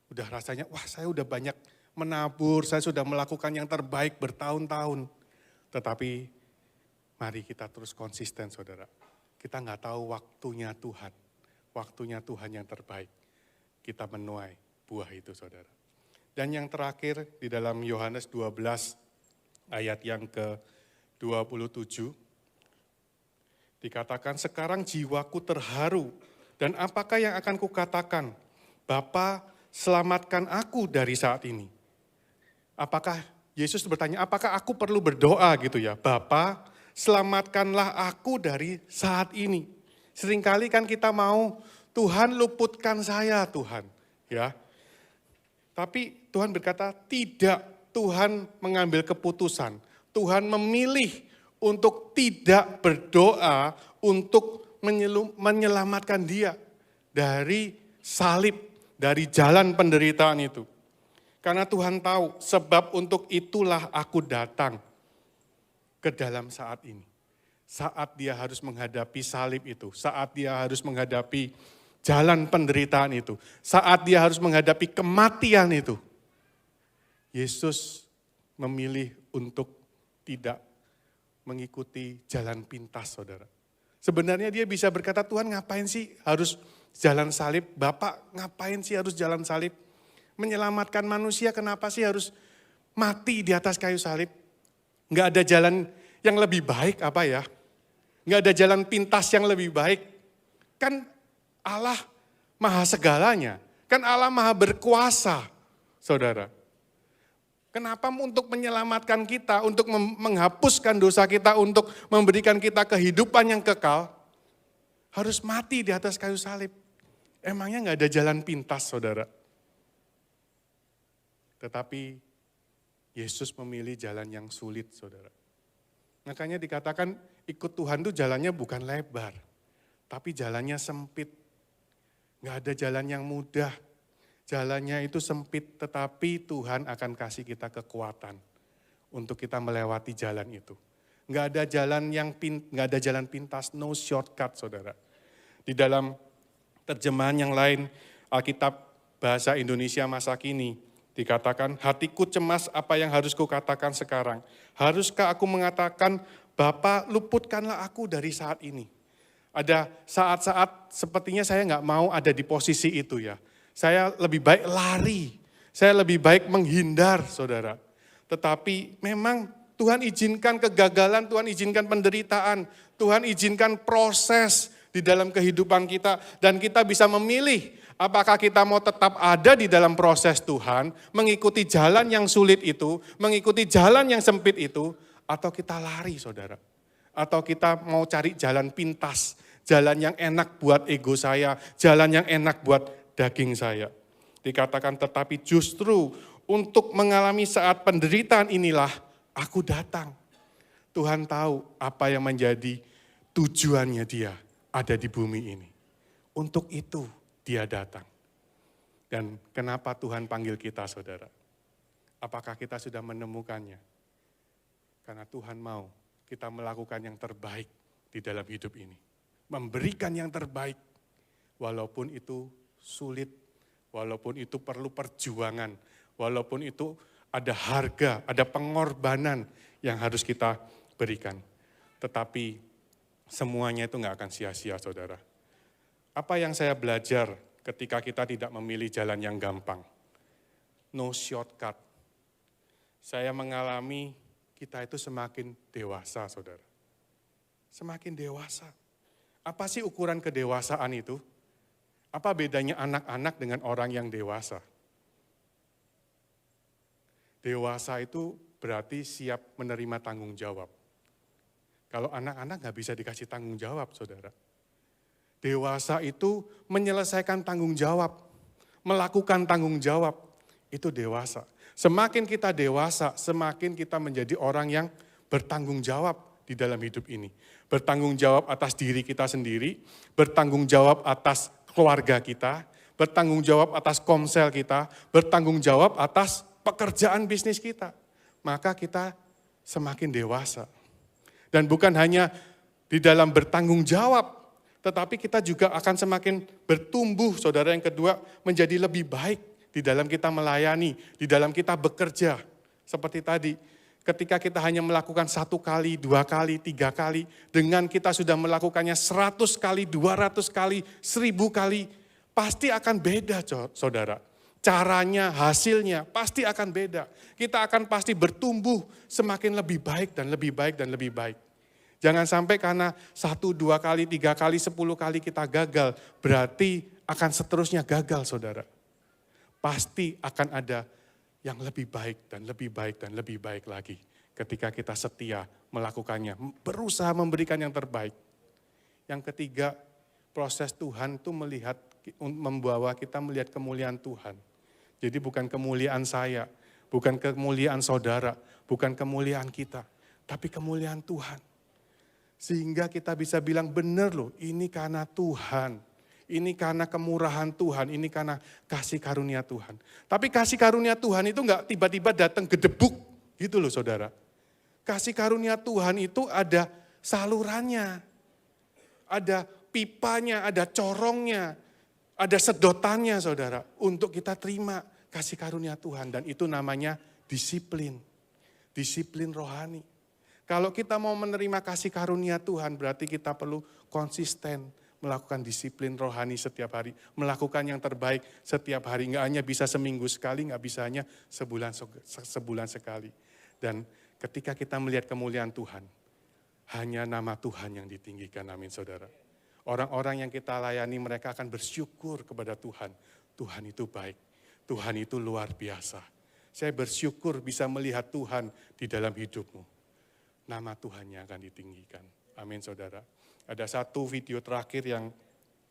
Udah rasanya, wah saya udah banyak menabur, saya sudah melakukan yang terbaik bertahun-tahun. Tetapi mari kita terus konsisten saudara. Kita nggak tahu waktunya Tuhan yang terbaik. Kita menuai buah itu saudara. Dan yang terakhir di dalam Yohanes 12 ayat yang ke-27. Dikatakan, sekarang jiwaku terharu dan apakah yang akan kukatakan? Bapa, selamatkan aku dari saat ini. Apakah Yesus bertanya, apakah aku perlu berdoa gitu ya? Bapa, selamatkanlah aku dari saat ini. Seringkali kan kita mau, Tuhan luputkan saya Tuhan. Ya. Tapi Tuhan berkata, tidak. Tuhan mengambil keputusan. Tuhan memilih untuk tidak berdoa untuk menyelamatkan dia dari salib, dari jalan penderitaan itu. Karena Tuhan tahu sebab untuk itulah aku datang ke dalam saat ini. Saat dia harus menghadapi salib itu, saat dia harus menghadapi jalan penderitaan itu, saat dia harus menghadapi kematian itu. Yesus memilih untuk tidak mengikuti jalan pintas, saudara. Sebenarnya dia bisa berkata, Tuhan ngapain sih harus jalan salib? Bapak ngapain sih harus jalan salib? Menyelamatkan manusia kenapa sih harus mati di atas kayu salib? Enggak ada jalan yang lebih baik apa ya? Enggak ada jalan pintas yang lebih baik. Kan Allah maha segalanya. Kan Allah maha berkuasa, saudara. Kenapa untuk menyelamatkan kita, untuk menghapuskan dosa kita, untuk memberikan kita kehidupan yang kekal, harus mati di atas kayu salib? Emangnya nggak ada jalan pintas, saudara? Tetapi Yesus memilih jalan yang sulit, saudara. Makanya dikatakan ikut Tuhan itu jalannya bukan lebar, tapi jalannya sempit. Nggak ada jalan yang mudah. Jalannya itu sempit, tetapi Tuhan akan kasih kita kekuatan untuk kita melewati jalan itu. Nggak ada jalan pintas, no shortcut, saudara. Di dalam terjemahan yang lain, Alkitab Bahasa Indonesia masa kini, dikatakan, hatiku cemas apa yang harus kukatakan sekarang. Haruskah aku mengatakan, Bapa luputkanlah aku dari saat ini. Ada saat-saat sepertinya saya nggak mau ada di posisi itu ya. Saya lebih baik lari, saya lebih baik menghindar, saudara. Tetapi memang Tuhan izinkan kegagalan, Tuhan izinkan penderitaan, Tuhan izinkan proses di dalam kehidupan kita. Dan kita bisa memilih apakah kita mau tetap ada di dalam proses Tuhan, mengikuti jalan yang sulit itu, mengikuti jalan yang sempit itu, atau kita lari, saudara. Atau kita mau cari jalan pintas, jalan yang enak buat ego saya, jalan yang enak buat daging saya. Dikatakan tetapi justru untuk mengalami saat penderitaan inilah aku datang. Tuhan tahu apa yang menjadi tujuannya dia ada di bumi ini. Untuk itu dia datang. Dan kenapa Tuhan panggil kita, saudara? Apakah kita sudah menemukannya? Karena Tuhan mau kita melakukan yang terbaik di dalam hidup ini. Memberikan yang terbaik walaupun itu sulit, walaupun itu perlu perjuangan, walaupun itu ada harga, ada pengorbanan yang harus kita berikan. Tetapi semuanya itu nggak akan sia-sia, saudara. Apa yang saya belajar ketika kita tidak memilih jalan yang gampang? No shortcut. Saya mengalami kita itu semakin dewasa, saudara. Semakin dewasa. Apa sih ukuran kedewasaan itu? Apa bedanya anak-anak dengan orang yang dewasa? Dewasa itu berarti siap menerima tanggung jawab. Kalau anak-anak nggak bisa dikasih tanggung jawab, saudara. Dewasa itu menyelesaikan tanggung jawab, melakukan tanggung jawab, itu dewasa. Semakin kita dewasa, semakin kita menjadi orang yang bertanggung jawab di dalam hidup ini. Bertanggung jawab atas diri kita sendiri, bertanggung jawab atas keluarga kita, bertanggung jawab atas komsel kita, bertanggung jawab atas pekerjaan bisnis kita. Maka kita semakin dewasa. Dan bukan hanya di dalam bertanggung jawab, tetapi kita juga akan semakin bertumbuh, saudara. Yang kedua, menjadi lebih baik di dalam kita melayani, di dalam kita bekerja. Seperti tadi, ketika kita hanya melakukan 1 kali, 2 kali, 3 kali, dengan kita sudah melakukannya 100 kali, 200 kali, 1000 kali, pasti akan beda, saudara. Caranya, hasilnya pasti akan beda. Kita akan pasti bertumbuh semakin lebih baik dan lebih baik dan lebih baik. Jangan sampai karena 1, 2 kali, 3 kali, 10 kali kita gagal, berarti akan seterusnya gagal, saudara. Pasti akan ada yang lebih baik dan lebih baik dan lebih baik lagi. Ketika kita setia melakukannya, berusaha memberikan yang terbaik. Yang ketiga, proses Tuhan itu membawa kita melihat kemuliaan Tuhan. Jadi bukan kemuliaan saya, bukan kemuliaan saudara, bukan kemuliaan kita, tapi kemuliaan Tuhan. Sehingga kita bisa bilang benar loh, ini karena Tuhan, ini karena kemurahan Tuhan, ini karena kasih karunia Tuhan. Tapi kasih karunia Tuhan itu enggak tiba-tiba datang gedebuk gitu loh, saudara. Kasih karunia Tuhan itu ada salurannya, ada pipanya, ada corongnya, ada sedotannya, saudara, untuk kita terima kasih karunia Tuhan. Dan itu namanya disiplin. Disiplin rohani. Kalau kita mau menerima kasih karunia Tuhan, berarti kita perlu konsisten melakukan disiplin rohani setiap hari. Melakukan yang terbaik setiap hari. Nggak hanya bisa seminggu sekali, nggak bisa hanya sebulan sekali. Dan ketika kita melihat kemuliaan Tuhan, hanya nama Tuhan yang ditinggikan, amin saudara. Orang-orang yang kita layani mereka akan bersyukur kepada Tuhan. Tuhan itu baik, Tuhan itu luar biasa. Saya bersyukur bisa melihat Tuhan di dalam hidupmu. Nama Tuhan yang akan ditinggikan. Amin saudara. Ada satu video terakhir yang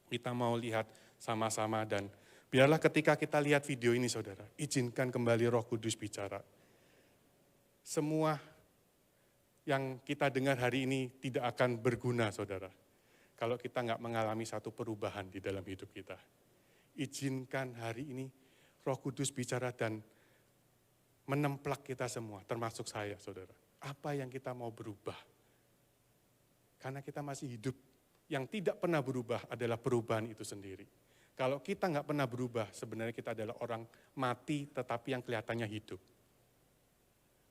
kita mau lihat sama-sama. Dan biarlah ketika kita lihat video ini saudara, izinkan kembali Roh Kudus bicara. Semua yang kita dengar hari ini tidak akan berguna saudara, kalau kita nggak mengalami satu perubahan di dalam hidup kita. Izinkan hari ini Roh Kudus bicara dan menemplak kita semua, termasuk saya saudara. Apa yang kita mau berubah? Karena kita masih hidup. Yang tidak pernah berubah adalah perubahan itu sendiri. Kalau kita nggak pernah berubah, sebenarnya kita adalah orang mati tetapi yang kelihatannya hidup.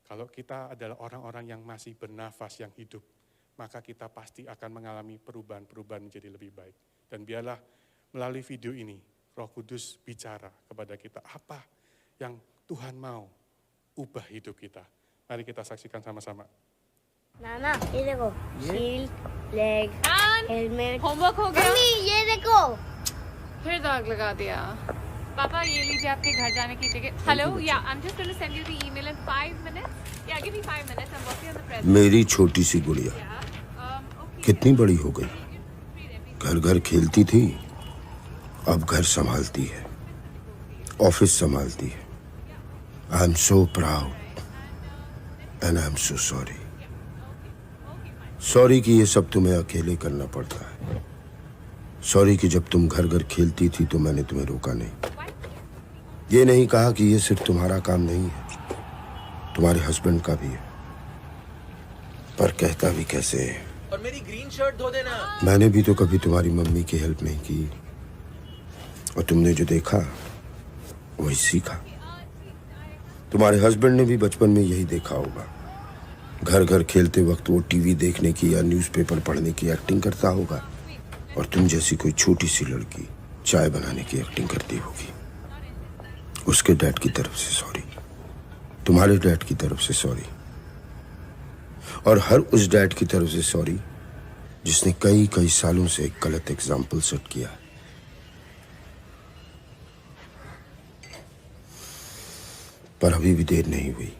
Kalau kita adalah orang-orang yang masih bernafas, yang hidup, maka kita pasti akan mengalami perubahan-perubahan menjadi lebih baik. Dan biarlah melalui video ini, Roh Kudus bicara kepada kita, apa yang Tuhan mau ubah hidup kita. Mari kita saksikan sama-sama. नाना ये देखो shield leg helmet homework हो गया? मम्मी ये देखो फिर दाग लगा दिया। पापा ये लीजिए आपके घर जाने की ticket. Hello yeah I am just going to send you the email in 5 minutes। Yeah give me 5 minutes। I am working on the present. मेरी छोटी सी गुड़िया कितनी बड़ी हो गई, घर घर खेलती थी, अब घर संभालती है, ऑफिस संभालती है। I am so proud and I am so sorry. Sorry कि ये सब तुम्हें अकेले करना पड़ता है। सॉरी कि जब तुम घर घर खेलती थी तो मैंने तुम्हें रोका नहीं। ये नहीं कहा कि ये सिर्फ तुम्हारा काम नहीं है, तुम्हारे हस्बैंड का भी है। पर कहता भी कैसे है। और मेरी ग्रीन शर्ट धो देना। मैंने भी तो कभी तुम्हारी मम्मी की हेल्प नहीं की, और तुमने जो देखा वही सीखा। तुम्हारे हस्बैंड ने भी बचपन में यही देखा होगा, घर घर खेलते वक्त वो टीवी देखने की या न्यूज़पेपर पढ़ने की एक्टिंग करता होगा और तुम जैसी कोई छोटी सी लड़की चाय बनाने की एक्टिंग करती होगी। उसके डैड की तरफ से सॉरी, तुम्हारे डैड की तरफ से सॉरी, और हर उस डैड की तरफ से सॉरी जिसने कई कई सालों से एक गलत एग्जाम्पल सेट किया। पर अभी भी देर नहीं हुई।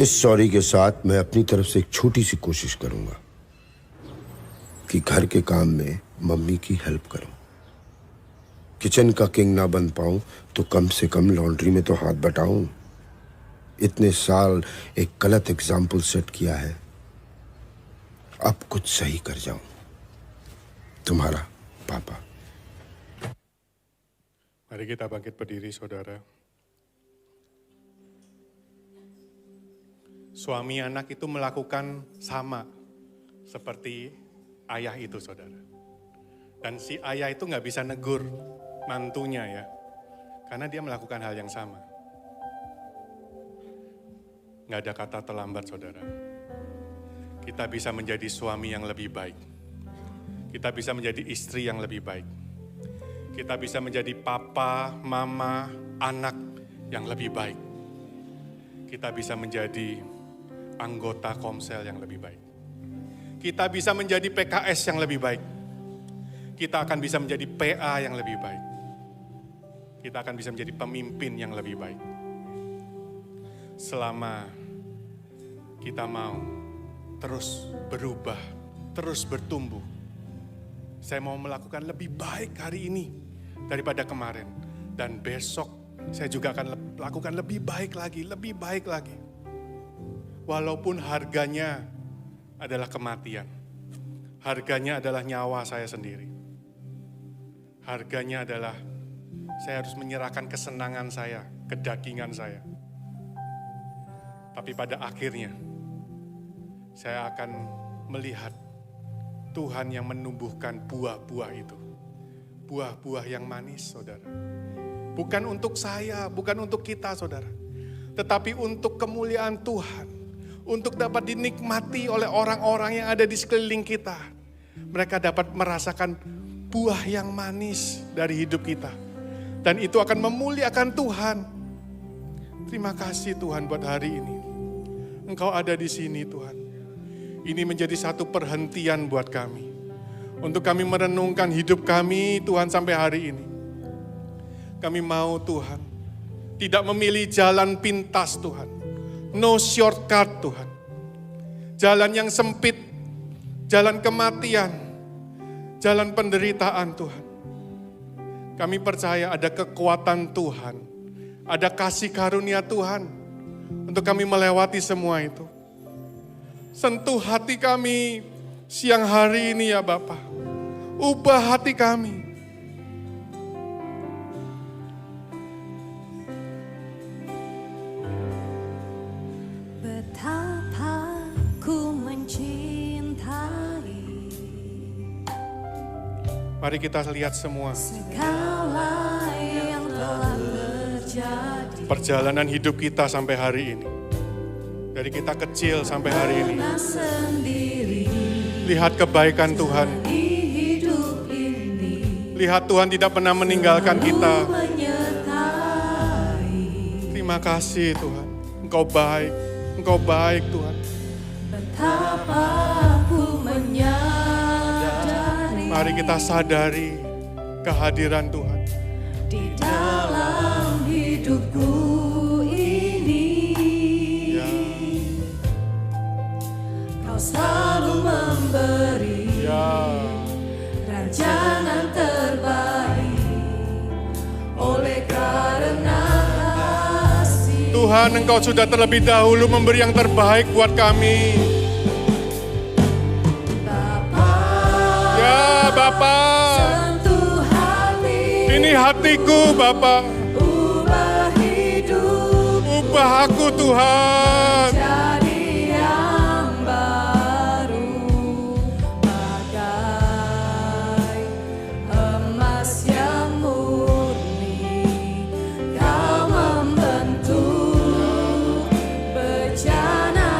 इस सॉरी के साथ मैं अपनी तरफ से एक छोटी सी कोशिश करूंगा कि घर के काम में मम्मी की हेल्प करूं। किचन का किंग ना बन पाऊं तो कम से कम लॉन्ड्री में तो हाथ बटाऊं। इतने साल एक गलत एग्जाम्पल सेट किया है, अब कुछ सही कर जाऊं। तुम्हारा पापा। Mari kita bangkit berdiri, saudara. Suami anak itu melakukan sama seperti ayah itu, saudara. Dan si ayah itu nggak bisa negur mantunya ya, karena dia melakukan hal yang sama. Nggak ada kata terlambat, saudara. Kita bisa menjadi suami yang lebih baik. Kita bisa menjadi istri yang lebih baik. Kita bisa menjadi papa, mama, anak yang lebih baik. Kita bisa menjadi anggota Komsel yang lebih baik. Kita bisa menjadi PKS yang lebih baik. Kita akan bisa menjadi PA yang lebih baik. Kita akan bisa menjadi pemimpin yang lebih baik. Selama kita mau terus berubah, terus bertumbuh. Saya mau melakukan lebih baik hari ini daripada kemarin. Dan besok saya juga akan lakukan lebih baik lagi, lebih baik lagi. Walaupun harganya adalah kematian. Harganya adalah nyawa saya sendiri. Harganya adalah saya harus menyerahkan kesenangan saya, kedagingan saya. Tapi pada akhirnya saya akan melihat Tuhan yang menumbuhkan buah-buah itu. Buah-buah yang manis, saudara. Bukan untuk saya, bukan untuk kita, saudara. Tetapi untuk kemuliaan Tuhan. Untuk dapat dinikmati oleh orang-orang yang ada di sekeliling kita. Mereka dapat merasakan buah yang manis dari hidup kita. Dan itu akan memuliakan Tuhan. Terima kasih Tuhan buat hari ini. Engkau ada di sini Tuhan. Ini menjadi satu perhentian buat kami. Untuk kami merenungkan hidup kami Tuhan sampai hari ini. Kami mau Tuhan tidak memilih jalan pintas Tuhan. No shortcut Tuhan. Jalan yang sempit, jalan kematian, jalan penderitaan Tuhan. Kami percaya ada kekuatan Tuhan, ada kasih karunia Tuhan untuk kami melewati semua itu. Sentuh hati kami siang hari ini ya Bapa. Ubah hati kami. Betapa ku mencintai Mari kita lihat semua. segala yang telah terjadi. Perjalanan hidup kita sampai hari ini. Dari kita kecil sampai hari ini. Karena sendiri Lihat kebaikan Tuhan. di hidup ini Lihat Tuhan tidak pernah meninggalkan kita. menyertai. Terima kasih Tuhan. Engkau baik. Engkau baik Tuhan. Betapa ku menyadari Mari kita sadari kehadiran Tuhan. di dalam hidupku ini. Ya, Kau selalu memberi ya. rancangan terbaik oleh karena kasih. Tuhan Engkau sudah terlebih dahulu memberi yang terbaik buat kami. Bapa, Ya Bapa, sentuh hati, ini hatiku Bapa. ubah hidup Ubah aku Tuhan. jadi yang baru, bagai emas yang murni. Kau membentuk bejana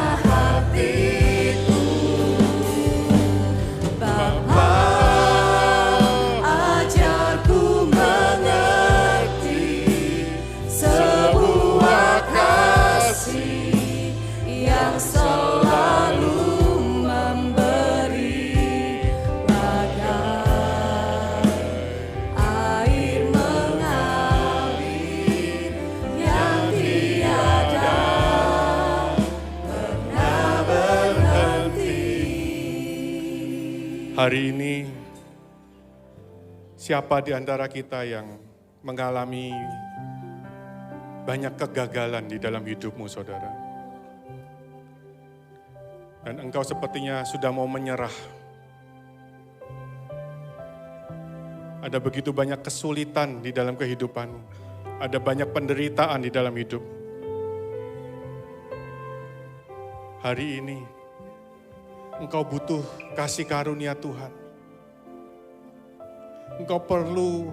Hari ini, siapa di antara kita yang mengalami banyak kegagalan di dalam hidupmu, saudara? Dan engkau sepertinya sudah mau menyerah. Ada begitu banyak kesulitan di dalam kehidupanmu. Ada banyak penderitaan di dalam hidup. Hari ini, engkau butuh kasih karunia Tuhan. Engkau perlu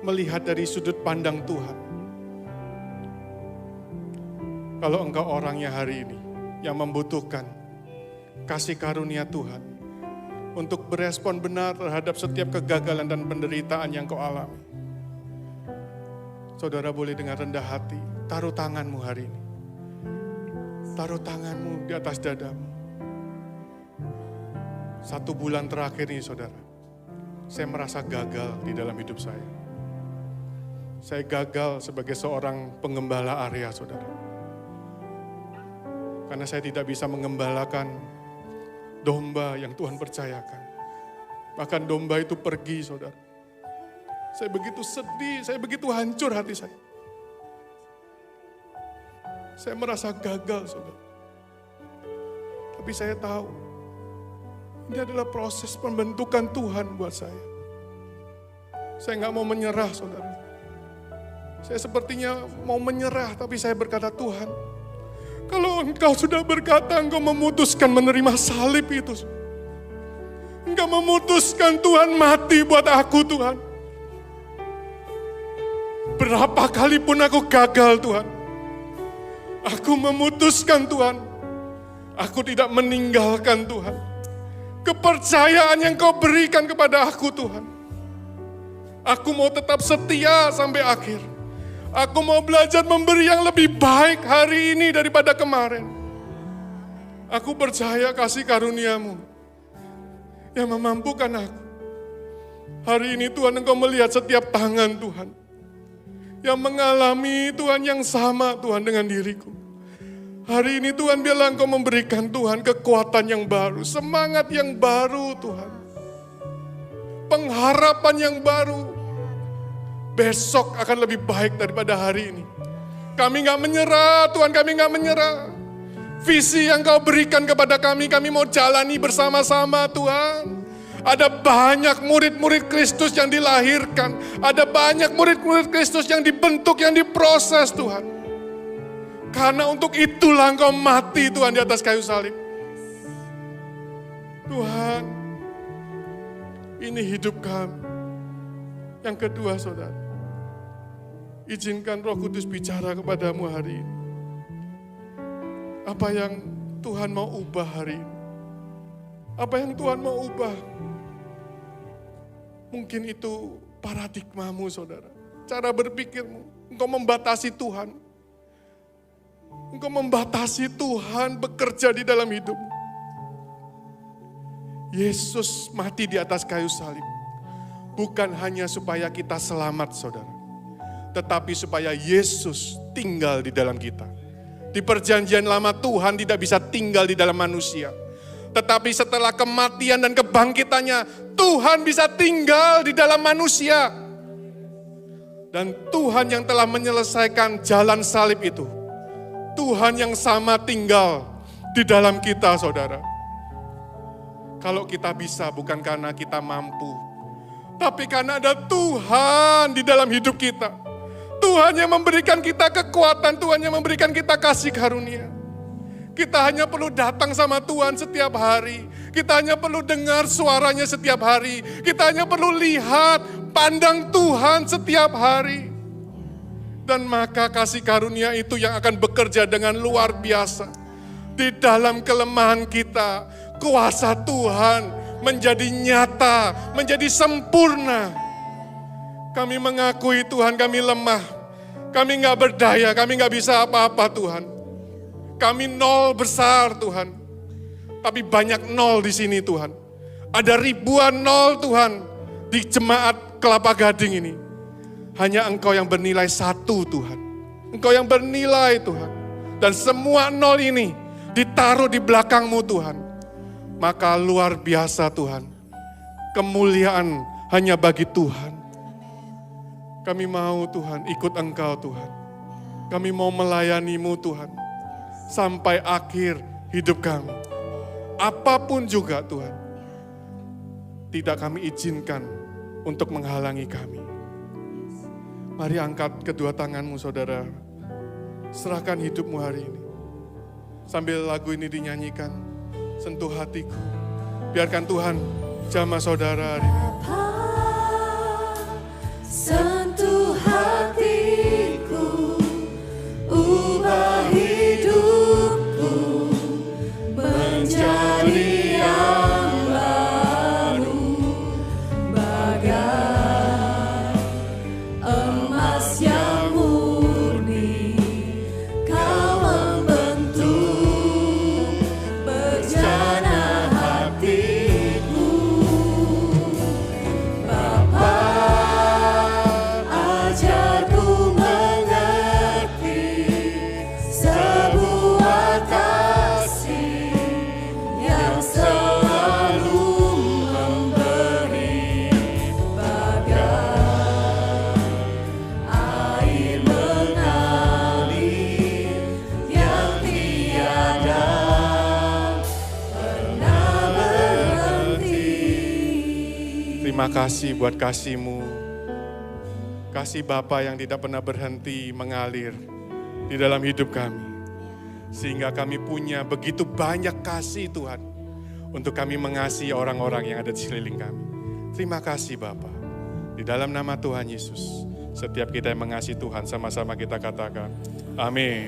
melihat dari sudut pandang Tuhan. Kalau engkau orangnya hari ini yang membutuhkan kasih karunia Tuhan untuk berespon benar terhadap setiap kegagalan dan penderitaan yang kau alami, saudara boleh dengan rendah hati taruh tanganmu hari ini. Taruh tanganmu di atas dadamu. 1 bulan terakhir ini, saudara, saya merasa gagal di dalam hidup saya. Saya gagal sebagai seorang penggembala area, saudara. Karena saya tidak bisa mengembalakan domba yang Tuhan percayakan. Bahkan domba itu pergi, saudara. Saya begitu sedih, saya begitu hancur hati saya. Saya merasa gagal, saudara. Tapi saya tahu, ini adalah proses pembentukan Tuhan buat saya. Saya nggak mau menyerah, saudara. Saya sepertinya mau menyerah, tapi saya berkata, Tuhan, kalau Engkau sudah berkata, Engkau memutuskan menerima salib itu. Engkau memutuskan Tuhan mati buat aku, Tuhan. Berapa kali pun aku gagal, Tuhan. Aku memutuskan, Tuhan. Aku tidak meninggalkan, Tuhan. Kepercayaan yang Kau berikan kepada aku, Tuhan. Aku mau tetap setia sampai akhir. Aku mau belajar memberi yang lebih baik hari ini daripada kemarin. Aku percaya kasih karunia-Mu yang memampukan aku. Hari ini Tuhan, Engkau melihat setiap tangan, Tuhan, yang mengalami, Tuhan, yang sama, Tuhan, dengan diriku. Hari ini Tuhan, biarlah Engkau memberikan, Tuhan, kekuatan yang baru, semangat yang baru, Tuhan. Pengharapan yang baru. Besok akan lebih baik daripada hari ini. Kami gak menyerah, Tuhan, kami gak menyerah. Visi yang Kau berikan kepada kami mau jalani bersama-sama, Tuhan. Ada banyak murid-murid Kristus yang dilahirkan. Ada banyak murid-murid Kristus yang dibentuk, yang diproses, Tuhan. Karena untuk itulah Engkau mati, Tuhan, di atas kayu salib. Tuhan, ini hidup kami. Yang kedua, saudara, izinkan Roh Kudus bicara kepadamu hari ini. Apa yang Tuhan mau ubah hari ini? Apa yang Tuhan mau ubah? Mungkin itu paradigmamu, saudara. Cara berpikirmu. Engkau membatasi Tuhan. Engkau membatasi Tuhan bekerja di dalam hidupmu. Yesus mati di atas kayu salib. Bukan hanya supaya kita selamat, saudara. Tetapi supaya Yesus tinggal di dalam kita. Di perjanjian lama Tuhan tidak bisa tinggal di dalam manusia. Tetapi setelah kematian dan kebangkitannya, Tuhan bisa tinggal di dalam manusia. Dan Tuhan yang telah menyelesaikan jalan salib itu, Tuhan yang sama tinggal di dalam kita, saudara. Kalau kita bisa bukan karena kita mampu, tapi karena ada Tuhan di dalam hidup kita. Tuhan yang memberikan kita kekuatan, Tuhan yang memberikan kita kasih karunia. Kita hanya perlu datang sama Tuhan setiap hari. Kita hanya perlu dengar suaranya setiap hari. Kita hanya perlu lihat, pandang Tuhan setiap hari. Dan maka kasih karunia itu yang akan bekerja dengan luar biasa. Di dalam kelemahan kita, kuasa Tuhan menjadi nyata, menjadi sempurna. Kami mengakui Tuhan kami lemah. Kami gak berdaya, kami gak bisa apa-apa Tuhan. Kami nol besar Tuhan. Tapi banyak nol di sini Tuhan. Ada ribuan nol Tuhan di jemaat Kelapa Gading ini. Hanya Engkau yang bernilai 1 Tuhan. Engkau yang bernilai Tuhan. Dan semua nol ini ditaruh di belakang-Mu Tuhan. Maka luar biasa Tuhan. kemuliaan hanya bagi Tuhan. Kami mau Tuhan ikut Engkau Tuhan. Kami mau melayani-Mu Tuhan. Sampai akhir hidup kami. Apapun juga Tuhan. Tidak kami izinkan untuk menghalangi kami. Mari angkat kedua tanganmu saudara. Serahkan hidupmu hari ini. Sambil lagu ini dinyanyikan, sentuh hatiku. Biarkan Tuhan jamah saudara hari ini. Sentuh hatiku, ubah hidupku menjadi yang baru, bagai emas yang murni. Kau membentuk bejana hatiku, Bapa. Ajarku mengerti sebuah kasih yang selalu memberi, bagai air mengalir yang tiada pernah berhenti. Terima kasih buat kasih-Mu. Kasih Bapa yang tidak pernah berhenti mengalir di dalam hidup kami. Sehingga kami punya begitu banyak kasih Tuhan. Untuk kami mengasihi orang-orang yang ada di sekeliling kami. Terima kasih Bapa. Di dalam nama Tuhan Yesus. Setiap kita yang mengasihi Tuhan sama-sama kita katakan. Amin.